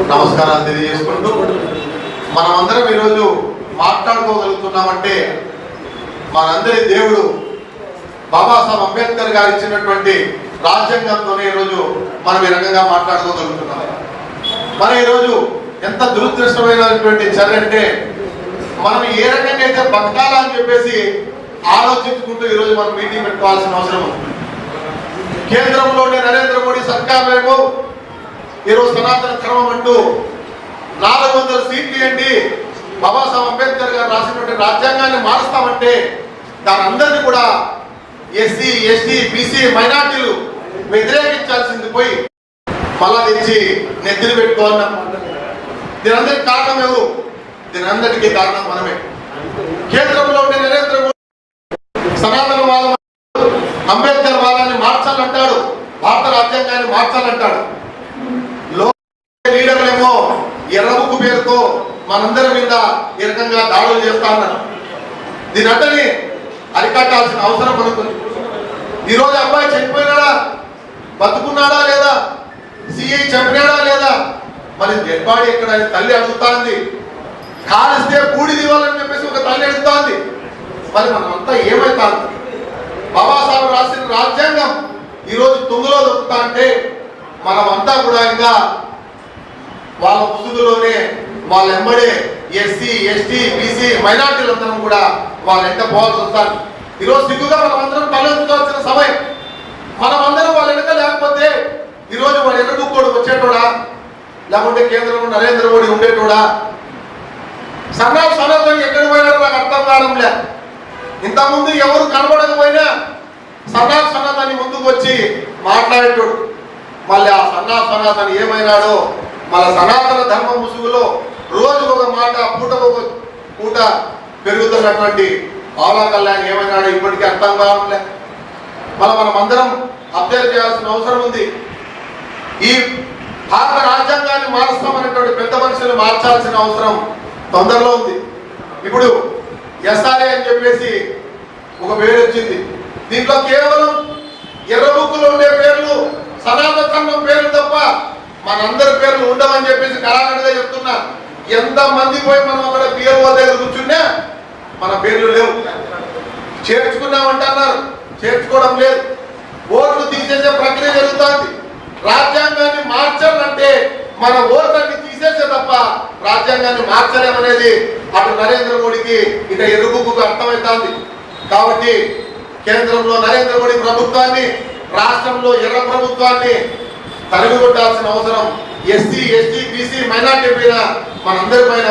నమస్కారాలు తెలియజేసుకుంటూ మనమందరం ఈరోజు మాట్లాడుకోగలుగుతున్నామంటే మనందరి దేవుడు బాబాసాహెబ్ అంబేద్కర్ గారు ఇచ్చినటువంటి రాజ్యాంగంతోనే ఈరోజు మనం ఈ రకంగా మాట్లాడుకోగలుగుతున్నాం. మరి ఈరోజు ఎంత దురదృష్టమైనటువంటి చర్య అంటే మనం ఏ రకంగా అయితే బతకాలా అని చెప్పేసి ఆలోచించుకుంటూ ఈరోజు మనం మీటింగ్ పెట్టుకోవాల్సిన అవసరం ఉంది. కేంద్రంలోని నరేంద్ర మోడీ సర్కార్ రేపు ఈరోజు సనాతన ధర్మం అంటూ 400 సీట్లు ఇవ్వండి, బాబాసాహెబ్ అంబేద్కర్ గారు రాసినటువంటి రాజ్యాంగాన్ని మారుస్తామంటే దాని అందరినీ కూడా ఎస్సీ ఎస్టీ బీసీ మైనార్టీలు వ్యతిరేకించాల్సింది పోయి మళ్ళా తెచ్చి నెత్తిని పెట్టుకోవాలన్నాం. దీనందరికీ కారణం ఎవరు? దీనందరికీ కారణం మనమే. కేంద్రంలో ఉండే నరేంద్ర మోడీ సనాతన వాదం అంబేద్కర్ వాదాన్ని మార్చాలంటాడు, భారత రాజ్యాంగాన్ని మార్చాలంటాడు. లీడర్లేమో ఎర్రబుక్కు పేరుతో మనందరి మీద ఈ రకంగా దాడులు చేస్తా ఉన్నారు. దీని అంటని అరికట్టాల్సిన అవసరం పడుతుంది. ఈరోజు అబ్బాయి చనిపోయినాడా, బతుకున్నాడా లేదా, సిఐ చంపినాడా లేదా, మరి డెడ్ బాడీ ఎక్కడ తల్లి అడుగుతాంది. కాలిస్తే పూడి దివాలని చెప్పేసి ఒక తల్లి అడుగుతాంది. మరి మనమంతా ఏమైతాంది? బాబాసాహెబ్ రాసిన రాజ్యాంగం ఈరోజు తుంగలో దొరుకుతా అంటే మనమంతా కూడా ఇంకా వాళ్ళ ముసుగులోనే వాళ్ళ ఎంబడే ఎస్సీ ఎస్టీ బీసీ మైనార్టీలందరం కూడా వాళ్ళ ఎంత పోవాల్సి వస్తారు. ఈరోజు సిగ్గుగా మనమందరం తలెత్తుకోవాల్సిన సమయం. మనమందరం వాళ్ళ వెనక లేకపోతే ఈరోజు వాడు ఎర్రబుక్కోడు వచ్చేటోడా, లేకుంటే కేంద్రంలో నరేంద్ర మోడీ ఉండేటోడా? సనాతనం ఎక్కడ పోయినారో నాకు అర్థం కావడం లే. ఇంతకుముందు ఎవరు కనబడకపోయినా సనాతనాన్ని ముందుకు వచ్చి మాట్లాడేటోడు. మళ్ళీ ఆ సనాతన ఏమైనాడో మళ్ళీ సనాతన ధర్మ ముసుగులో రోజుకు ఒక మాట పూట పెరుగుతున్నటువంటి పావలా కళ్యాణ్ ఏమైనాడో ఇప్పటికీ అర్థం కావట్లే. మనం అందరం అబ్జర్వ్ చేయాల్సిన అవసరం ఉంది. ఈ భారత రాజ్యాంగాన్ని మారుస్తామనేటువంటి పెద్ద మనుషులు మార్చాల్సిన అవసరం తొందరలో ఉంది. ఇప్పుడు ఎస్ఆర్ఏ అని చెప్పేసి ఒక పేరు వచ్చింది. దీంట్లో కేవలం ఎర్రబుక్కులో ఉండే పేర్లు సనాతన సంఘం పేర్లు తప్ప మనందరి పేర్లు ఉండవని చెప్పేసి కళాఖండిగా చెప్తున్నా. ఎంత మంది పోయి మనం అక్కడ పిఎల్ఓ దగ్గర కూర్చున్నా మన పేర్లు లేవు. చేర్చుకున్నామంటున్నారు, చేర్చుకోవడం లేదు. ఓట్లు తీసేసే ప్రక్రియ జరుగుతుంది. రాజ్యాంగాన్ని మార్చాలంటే మన ఓట్లన్నీ తీసేసే తప్ప రాజ్యాంగాన్ని మార్చలేమనేది అటు నరేంద్ర మోడీకి ఇక ఎరుబుక్కు అర్థమవుతుంది. కాబట్టి కేంద్రంలో నరేంద్ర మోడీ ప్రభుత్వాన్ని, రాష్ట్రంలో ఎర్ర ప్రభుత్వాన్ని తరిమి కొట్టాల్సిన అవసరం ఎస్సీ ఎస్టీ బీసీ మైనార్టీ పైన మనందరి పైన